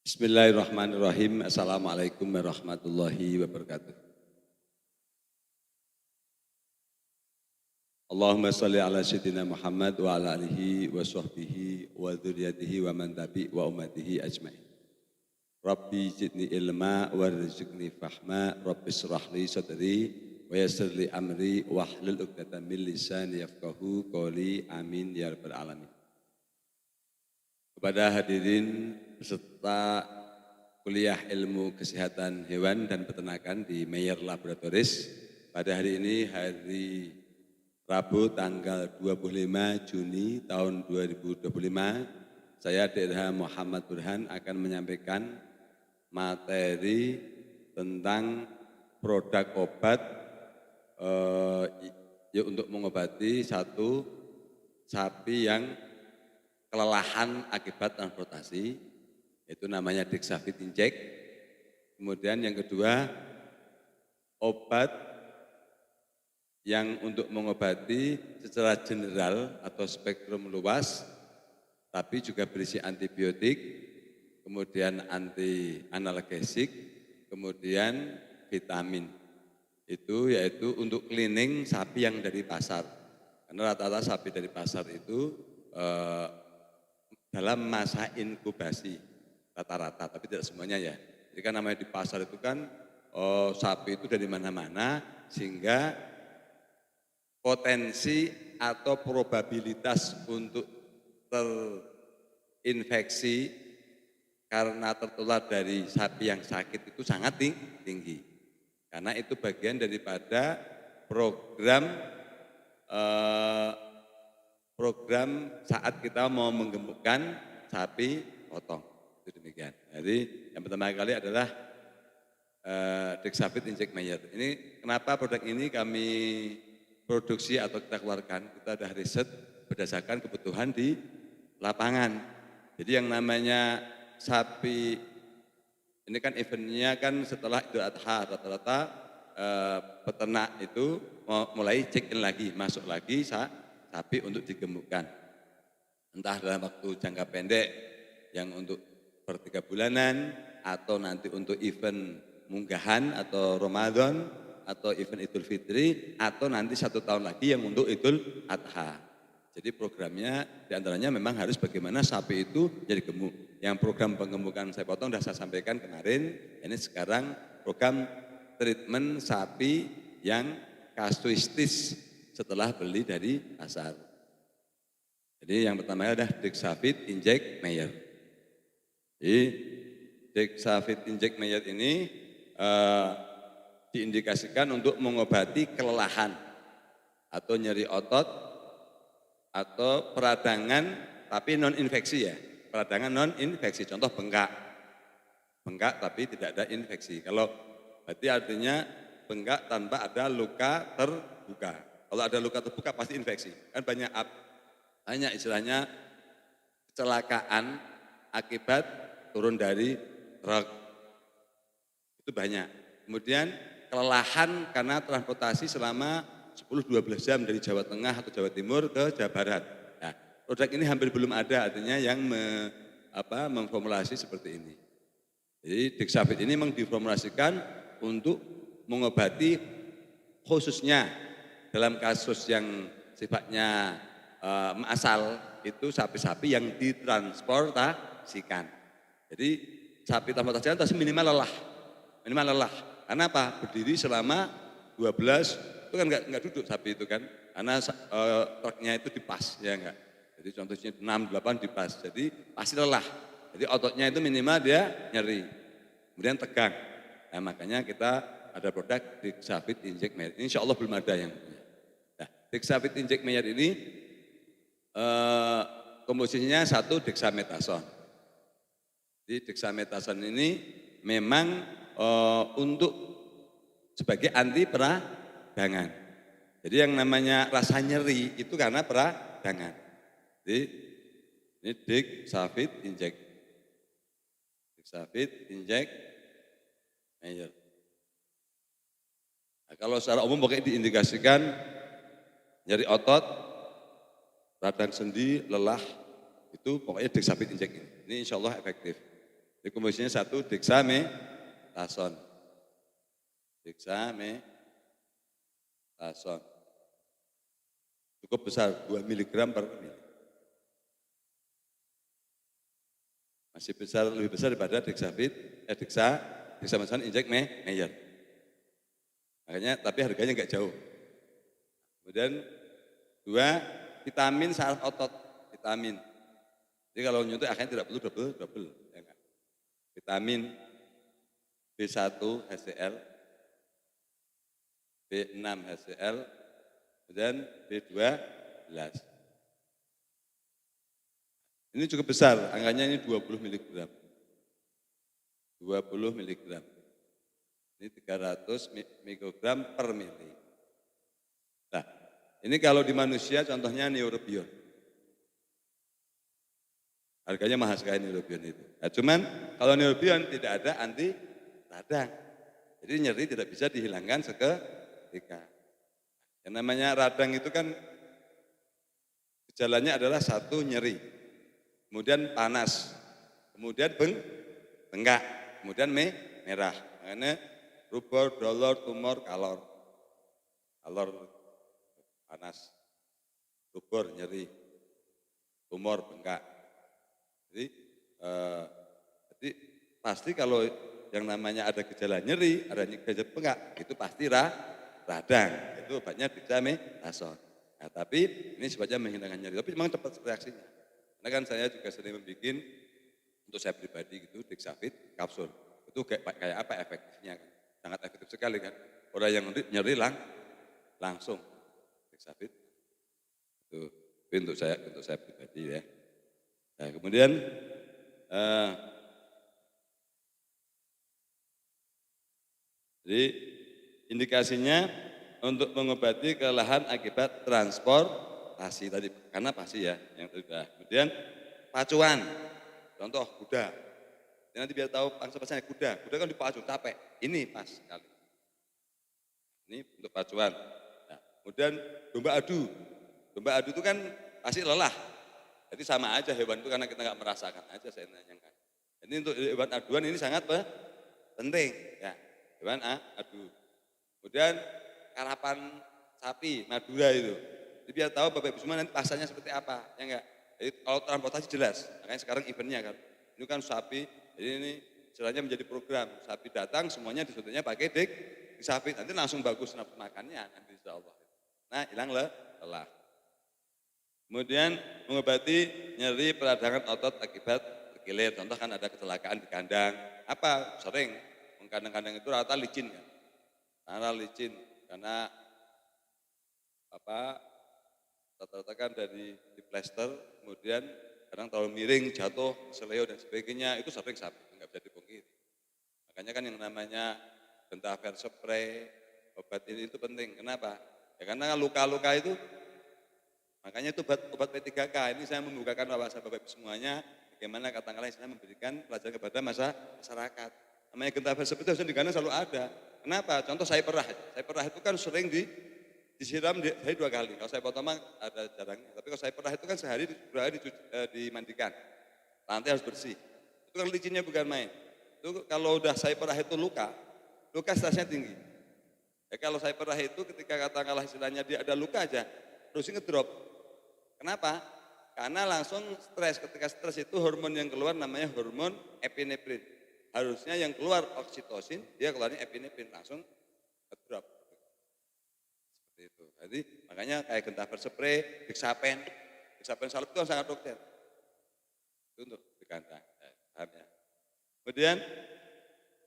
Bismillahirrahmanirrahim. Assalamualaikum warahmatullahi wabarakatuh. Allahumma salli ala sayyidina Muhammad wa ala alihi wa sahbihi wa dzurriyyatihi wa man tabi wa ummatihi ajmain. Rabbi zidni ilma warzuqni fahma, Rabbi shrah li sadri wa yassir li amri wahlul 'uqdatam min lisani yafqahu qawli. Amin ya rabbal alamin. Kepada hadirin peserta kuliah ilmu kesehatan hewan dan peternakan di Meyer Laboratories, pada hari ini hari Rabu tanggal 25 Juni tahun 2025, saya DRH Muhammad Burhan akan menyampaikan materi tentang produk obat untuk mengobati satu sapi yang kelelahan akibat transportasi, itu namanya Dexavit Inject. Kemudian yang kedua, obat yang untuk mengobati secara general atau spektrum luas, tapi juga berisi antibiotik, kemudian anti analgesik, kemudian vitamin. Itu yaitu untuk cleaning sapi yang dari pasar. Karena rata-rata sapi dari pasar itu dalam masa inkubasi rata-rata, tapi tidak semuanya ya. Jadi kan namanya di pasar itu kan sapi itu dari mana-mana, sehingga potensi atau probabilitas untuk terinfeksi karena tertular dari sapi yang sakit itu sangat tinggi. Karena itu bagian daripada program saat kita mau menggemukkan sapi potong, itu demikian. Jadi yang pertama kali adalah Dexavit Inject Meyer. Ini kenapa produk ini kami produksi atau kita keluarkan? Kita sudah riset berdasarkan kebutuhan di lapangan. Jadi yang namanya sapi ini kan eventnya kan setelah Idul Adha, rata-rata peternak itu mulai check in lagi, masuk lagi sapi untuk digemukkan. Entah dalam waktu jangka pendek yang untuk per 3 bulanan, atau nanti untuk event munggahan atau Ramadan, atau event Idul Fitri, atau nanti 1 tahun lagi yang untuk Idul Adha. Jadi programnya diantaranya memang harus bagaimana sapi itu jadi gemuk. Yang program penggemukan saya potong sudah saya sampaikan kemarin, ini sekarang program treatment sapi yang kasuistis setelah beli dari pasar. Jadi yang pertama adalah Dexavit Inject Meyer. Jadi Dexavit Inject Meyer ini diindikasikan untuk mengobati kelelahan atau nyeri otot atau peradangan tapi non infeksi ya. Peradangan non infeksi, contoh bengkak tapi tidak ada infeksi. Kalau berarti artinya bengkak tanpa ada luka terbuka. Kalau ada luka terbuka pasti infeksi. Kan banyak istilahnya kecelakaan akibat turun dari truk. Itu banyak. Kemudian kelelahan karena transportasi selama 10-12 jam dari Jawa Tengah atau Jawa Timur ke Jawa Barat. Nah, produk ini hampir belum ada, artinya yang memformulasi seperti ini. Jadi Dexavit ini memang diformulasikan untuk mengobati khususnya dalam kasus yang sifatnya masal, itu sapi-sapi yang ditransportasikan. Jadi sapi transportasikan harus minimal lelah. Karena apa? Berdiri selama 12, itu kan enggak duduk sapi itu kan, karena truknya itu dipas, ya enggak. Jadi contohnya 6-8 dipas, jadi pasti lelah. Jadi ototnya itu minimal dia nyeri, kemudian tegang. Nah, makanya kita ada produk Dexavit Inject Meyer. Insya Allah belum ada yang punya. Nah, Dexavit Inject Meyer ini komposisinya 1 dexamethasone. Jadi dexamethasone ini memang untuk sebagai anti peradangan. Jadi yang namanya rasa nyeri itu karena peradangan. Jadi ini Dexavit Inject Meyer. Nah, kalau secara umum pokoknya diindikasikan nyeri otot, radang sendi, lelah, itu pokoknya Dexavit Inject ini insya Allah efektif. Jadi komposisinya 1 dexamethasone. Dexamethasone. Cukup besar, 2 mg per mili. Masih besar, lebih besar daripada dexamethasone injek Meyer. Makanya, tapi harganya enggak jauh. Kemudian 2, vitamin saraf otot, vitamin. Jadi kalau nyuntik akhirnya tidak perlu double. Ya enggak? Vitamin B1 HCl, B6 HCl, kemudian B12. Ini cukup besar, angkanya ini 20 mg. 20 mg. Ini 300 mikrogram per mili. Nah, ini kalau di manusia contohnya Neurobion. Harganya mahal sekali Neurobion itu. Nah, cuman kalau Neurobion tidak ada anti radang. Jadi nyeri tidak bisa dihilangkan seketika. Yang namanya radang itu kan gejalanya adalah 1 nyeri, kemudian panas, kemudian bengkak, kemudian merah. Makanya rubor, dolor, tumor, kalor. Kalor panas, rubor nyeri, tumor bengkak. Jadi pasti kalau yang namanya ada gejala nyeri, ada gejala bengkak, itu pasti radang. Itu obatnya dexamethasone. Nah, tapi ini sifatnya menghilangkan nyeri, tapi memang cepat reaksinya. Karena kan saya juga sering membuat untuk saya pribadi gitu Dexavit kapsul. Itu kayak apa efektifnya kan? Sangat efektif sekali kan. Orang yang nyeri langsung Dexavit. Itu untuk saya pribadi ya. Nah, kemudian jadi indikasinya untuk mengobati kelelahan akibat transportasi tadi, karena pasti ya yang sudah. Kemudian pacuan, contoh kuda. Nanti biar tahu pangsa-pasarnya kuda kan dipacu capek. Ini pas sekali. Ini untuk pacuan. Nah, kemudian domba adu itu kan pasti lelah. Jadi sama aja hewan itu karena kita nggak merasakan aja saya nanyakan. Jadi untuk hewan aduan ini sangat penting ya, hewan adu. Kemudian karapan sapi Madura itu. Jadi biar tahu Bapak Ibu semua nanti pasarnya seperti apa, ya enggak? Jadi kalau transportasi jelas, makanya sekarang eventnya kan. Ini kan sapi, jadi ini istilahnya menjadi program. Sapi datang semuanya disuntiknya pakai sapi, nanti langsung bagus nafsu makannya nanti insya Allah. Nah hilang lelah. Kemudian mengobati nyeri peradangan otot akibat terkilir. Contoh kan ada kecelakaan di kandang. Apa? Sering kandang-kandang itu rata licin kan. Karena licin, karena rata-rata kan dari di plester, kemudian kadang terlalu miring, jatuh, seleo dan sebagainya, itu sering sapi, nggak bisa dipungkiri. Makanya kan yang namanya Dentafer spray, obat ini itu penting. Kenapa? Ya karena luka-luka itu, makanya itu obat P3K. Ini saya membukakan wawasan Bapak Ibu semuanya, bagaimana katakanlah saya memberikan pelajaran kepada masyarakat. Namanya Dentafer spray itu harusnya di kanan selalu ada. Kenapa? Contoh saya perah itu kan sering disiram sehari 2 kali. Kalau saya pertama ada jarangnya, tapi kalau saya perah itu kan sehari 2 kali dimandikan. Lantai harus bersih. Itu kan licinnya bukan main. Itu kalau udah saya perah itu luka stresnya tinggi. Ya kalau saya perah itu ketika katakanlah istilahnya dia ada luka aja, terus ngedrop. Kenapa? Karena langsung stres. Ketika stres itu hormon yang keluar namanya hormon epinefrin. Harusnya yang keluar oksitosin, dia keluarnya epinefrin, langsung ngedrop. Seperti itu. Jadi makanya kayak Dentafer spray, Dexapen salep itu sangat dokter. Itu untuk di kandang. Paham ya? Kemudian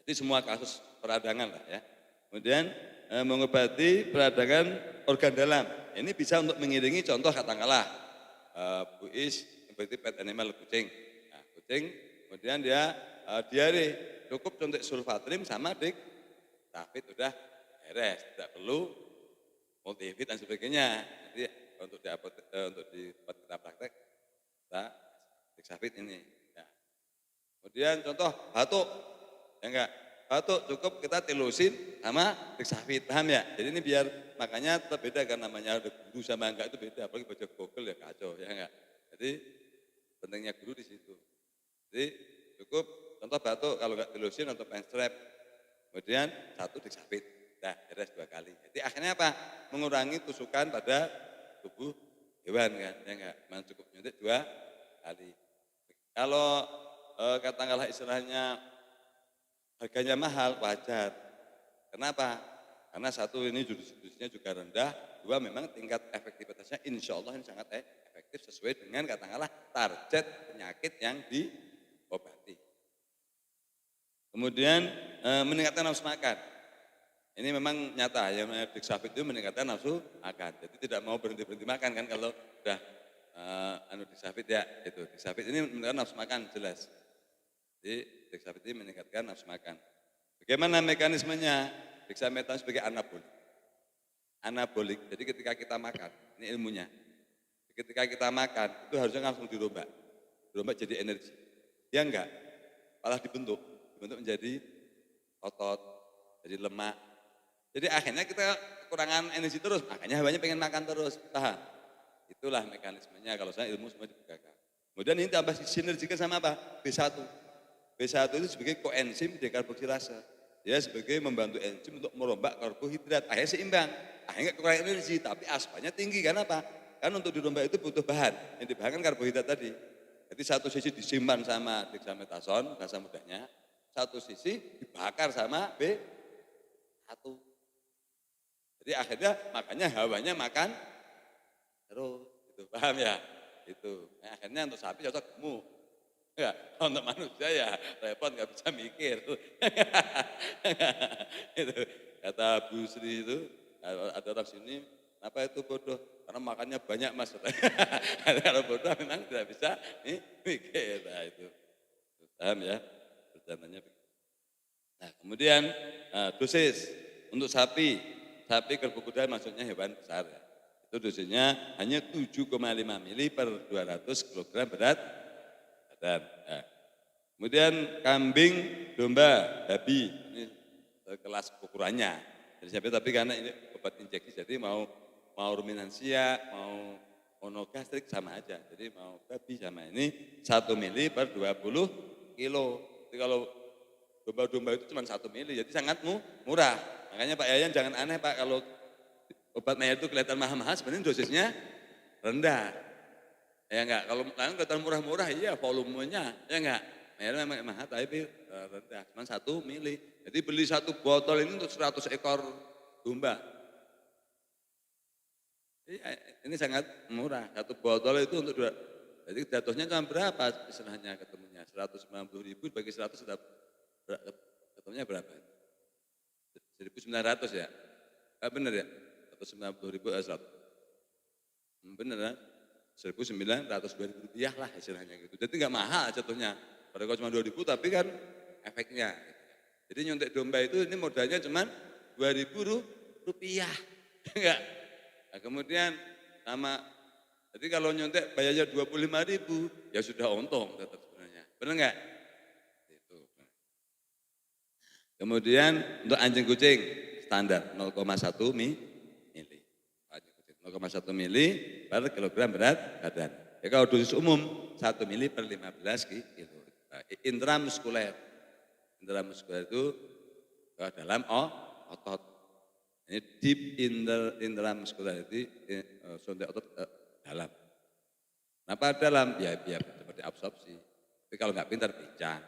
jadi semua kasus peradangan lah ya. Kemudian mengobati peradangan organ dalam. Ini bisa untuk mengiringi contoh katakanlah buis seperti pet animal kucing. Nah, kucing kemudian dia diare, cukup suntik sulfatrim sama Dexavit udah beres, tidak perlu multivit dan sebagainya. Jadi untuk di tempat kita praktek kita Dexavit ini. Ya. Kemudian contoh batuk, ya enggak? Batuk cukup kita tilusin sama Dexavit, paham ya? Jadi ini biar makanya tetap beda kan namanya ada guru sama enggak itu beda, apalagi baca Google ya kacau, ya enggak? Jadi pentingnya guru di situ. Jadi cukup Contoh batuk kalau nggak dilusin atau penstrap, kemudian 1 diksafit, nah beres 2 kali. Jadi akhirnya apa? Mengurangi tusukan pada tubuh hewan kan, ya enggak, memang cukup nyuntik 2 kali. Kalau katakanlah istilahnya harganya mahal, wajar. Kenapa? Karena satu ini jurus-jurusnya juga rendah, dua memang tingkat efektivitasnya insya Allah ini sangat efektif sesuai dengan katakanlah target penyakit yang diobati. Kemudian meningkatkan nafsu makan. Ini memang nyata, yang diksafit itu meningkatkan nafsu makan. Jadi tidak mau berhenti-berhenti makan kan kalau udah diksafit ya, itu diksafit ini meningkatkan nafsu makan jelas. Jadi diksafit ini meningkatkan nafsu makan. Bagaimana mekanismenya? Dexamethason sebagai anabolik. Anabolik, jadi ketika kita makan, ini ilmunya. Ketika kita makan, itu harusnya langsung dirombak. Dirombak jadi energi. Ya enggak, malah dibentuk menjadi otot, jadi lemak. Jadi akhirnya kita kekurangan energi terus, makanya hawanya pengen makan terus. Paham? Itulah mekanismenya, kalau saya ilmu semua dibukakan. Kemudian ini tambah sinergikan sama apa? B1. B1 itu sebagai koenzim dekarboksilase. Dia sebagai membantu enzim untuk merombak karbohidrat. Akhirnya seimbang. Akhirnya kekurangan energi, tapi asapnya tinggi. Karena apa? Kan untuk dirombak itu butuh bahan. Yang dibahan kan karbohidrat tadi. Jadi satu sisi disimpan sama dexamethason, bahasa mudahnya. Satu sisi dibakar sama B1. Jadi akhirnya makanya hawanya makan terus. Itu paham ya? Itu. Nah, akhirnya untuk sapi cocok gemuk. Ya, untuk manusia ya repot nggak bisa mikir. Itu kata Bu Sri itu ada orang sini, apa itu bodoh? Karena makannya banyak mas. Kalau bodoh memang tidak bisa mikir. Nah itu paham ya? Perjalanannya. Nah kemudian dosis untuk sapi kerbau kuda maksudnya hewan besar ya. Itu dosisnya hanya 7,5 mili per 200 kg berat. Dan kemudian kambing, domba, babi, ini kelas ukurannya. Jadi sapi tapi karena ini obat injeksi, jadi mau ruminansia, mau monogastrik sama aja. Jadi mau babi sama ini 1 mili per 20 kilo. Jadi kalau domba-domba itu cuma 1 mili, jadi sangat murah. Makanya Pak Yayan jangan aneh Pak, kalau obat mayat itu kelihatan mahal-mahal, sebenarnya dosisnya rendah. Ya enggak, kalau kelihatan murah-murah iya volumenya, ya enggak. Mayarnya memang mahal tapi rendah, cuma 1 mili. Jadi beli 1 botol ini untuk 100 ekor domba. Ini sangat murah, 1 botol itu untuk jadi jatuhnya cuma berapa istilahnya ketemunya? 190.000 bagi 100 sudah ketemunya berapa? 1.900 ya? Benar ya? 190.000 100. Benar kan? 1.900, 2.000 rupiah lah istilahnya gitu. Jadi nggak mahal jatuhnya. Pada kalau cuma 2.000 tapi kan efeknya. Jadi nyuntik domba itu ini modalnya cuma 2.000 rupiah. Enggak. Nah, kemudian sama, jadi kalau nyuntik bayarnya 25.000 ya sudah untung tetap sebenarnya. Benar enggak? Itu. Kemudian untuk anjing kucing standar 0,1 mili. 0,1 mili per kilogram berat badan. Ya, kalau dosis umum 1 mili per 15 kilo. Nah, intramuskuler itu dalam otot. Ini deep intramuskuler itu suntik otot dalam. Kenapa dalam? Ya biar seperti absorpsi. Tapi kalau nggak pintar pincang.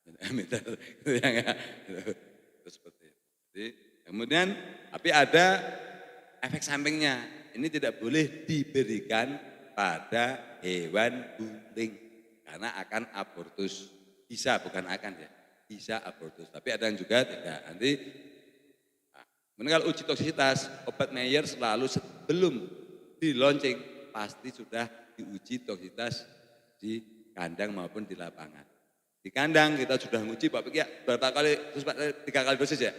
Pintar itu ya, itu seperti itu. Jadi, kemudian tapi ada efek sampingnya. Ini tidak boleh diberikan pada hewan bunting karena akan abortus. Bisa, bukan akan ya, bisa abortus. Tapi ada yang juga tidak. Nanti, kalau uji toksisitas, obat Meyer selalu sebelum di launching pasti sudah diuji toksisitas di kandang maupun di lapangan. Di kandang kita sudah menguji Pak Pik ya, berapa kali, terus Pak 3 kali dosis ya?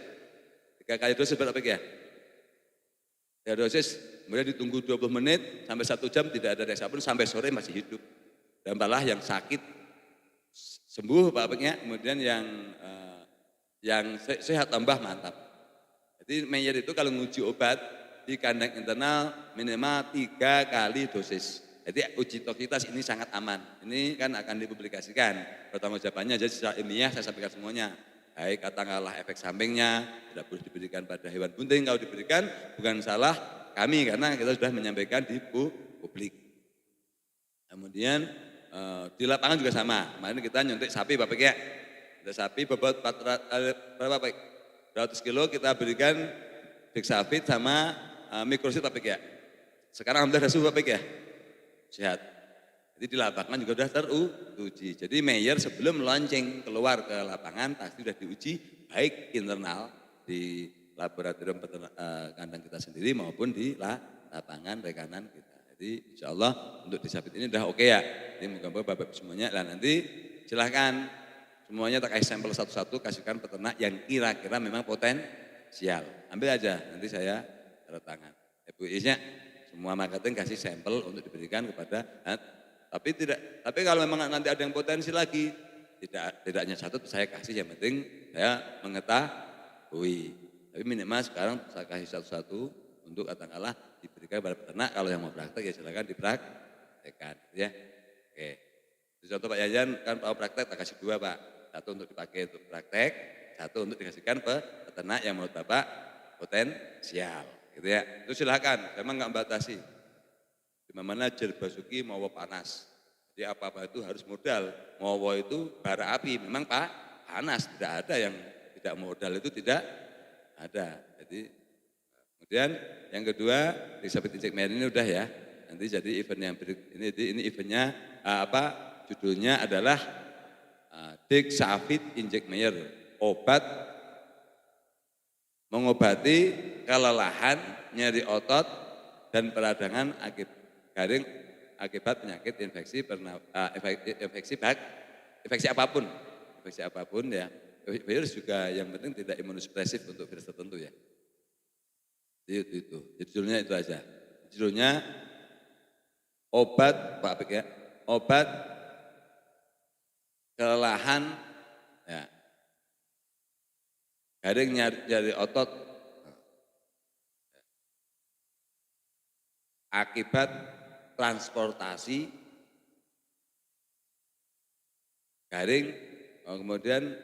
3 kali dosis berapa Pik ya? Ya dosis, kemudian ditunggu 20 menit sampai 1 jam tidak ada reaksi apapun sampai sore masih hidup. Dan malah yang sakit sembuh Pak Piknya, kemudian yang sehat tambah mantap. Jadi Meyer itu kalau nguji obat di kandang internal minimal 3 kali dosis. Jadi uji toksitas ini sangat aman. Ini kan akan dipublikasikan. Pertama jawabannya jadi secara ilmiah saya sampaikan semuanya. Baik katakanlah efek sampingnya, tidak boleh diberikan pada hewan bunting. Kalau diberikan bukan salah kami karena kita sudah menyampaikan di publik. Kemudian di lapangan juga sama. Kemarin kita nyuntik sapi Pak Pek ya. Nyuntik sapi bobot 400 Pak? 200 kilo kita berikan Dexavit sama mikrosit Pak Pek ya. Sekarang alhamdulillah sudah Pak Pek ya. Sehat. Jadi di lapangan juga sudah teruji. Jadi Mayer sebelum launching keluar ke lapangan pasti sudah diuji baik internal di laboratorium kandang kita sendiri maupun di lapangan rekanan kita. Jadi insya Allah untuk disabit ini sudah oke ya. Ini moga-moga Bapak semuanya. Dan nanti silahkan semuanya tak kasih sampel satu-satu, kasihkan peternak yang kira-kira memang potensial. Ambil aja, nanti saya tanda tangan. Ibu Isnya semua marketing kasih sampel untuk diberikan kepada, tapi kalau memang nanti ada yang potensi lagi, tidak hanya satu saya kasih, yang penting saya mengetahui. Tapi minimal sekarang saya kasih satu-satu untuk katakanlah diberikan kepada peternak, kalau yang mau praktek ya silakan dipraktekkan. Ya. Oke. Contoh Pak Yayan kan mau praktek, tak kasih 2 Pak. Satu untuk dipakai untuk praktek, satu untuk dikasihkan peternak yang menurut Bapak potensial. Gitu ya, itu silakan, memang nggak membatasi. Di mana Jerbasuki mau panas, jadi apa-apa itu harus modal. Mau itu bara api, memang Pak panas, tidak ada yang tidak modal itu tidak ada. Jadi kemudian yang kedua Disabit Inject Mayer ini udah ya. Nanti jadi event yang ini eventnya judulnya adalah Disabit Inject Mayer, obat mengobati kelelahan, nyeri otot, dan peradangan akibat penyakit infeksi apapun. Infeksi apapun ya. Virus juga yang penting tidak imunosupresif untuk virus tertentu ya. Itu. Judulnya itu aja. Judulnya obat Pak Apik ya. Obat kelelahan ya. Garing nyari otot akibat transportasi garing kemudian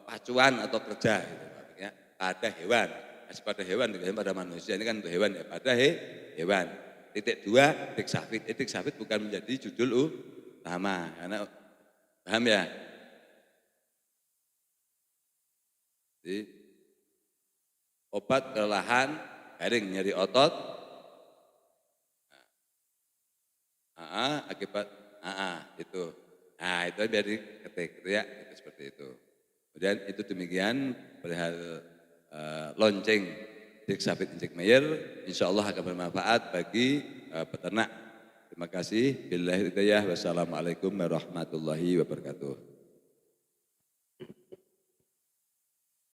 pacuan atau kerja gitu, ya, pada hewan, masih pada hewan, pada manusia ini kan untuk hewan ya, pada hewan. Titik 2 Dexavit. Dexavit bukan menjadi judul utama karena paham ya. Jadi, obat kelelahan, garing, nyeri otot, akibat, itu. Nah itu biar diketik, gitu ya, itu seperti itu. Kemudian itu demikian perihal launching Disabit Inject Mayer, insya Allah akan bermanfaat bagi peternak. Terima kasih. Billahi hidayah. Wassalamualaikum warahmatullahi wabarakatuh.